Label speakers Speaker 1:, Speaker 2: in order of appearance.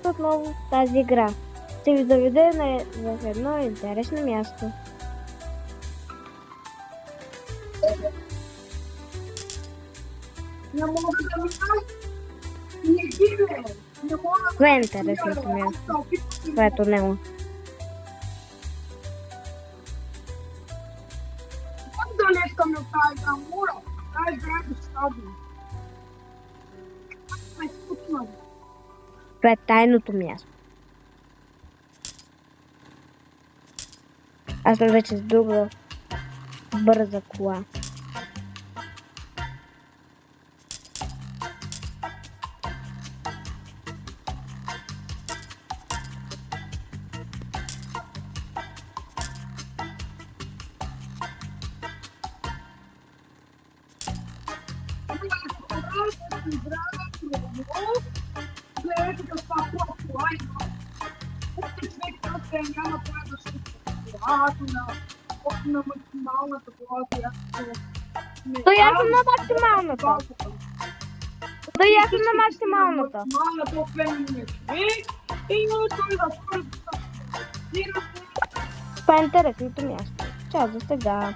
Speaker 1: отново в тази игра. Ще ви заведа в едно интересно място.
Speaker 2: Не мога да минам. Не биве. Не мога да
Speaker 1: Това е интересното място. Това е тунела.
Speaker 2: Как да не искам от тази игра? Мора. Тази игра е безстадна. Това е скучно.
Speaker 1: Това е тайното място. Аз съм вече с друга бърза кола.
Speaker 2: Гледайте каква кола има. Човек просто няма това да се колата на максималната кола, която
Speaker 1: То я съм на максималната. То я съм на максималната.
Speaker 2: Максималната определение човек и той да свързва.
Speaker 1: Това е интересното място. Чао за сега.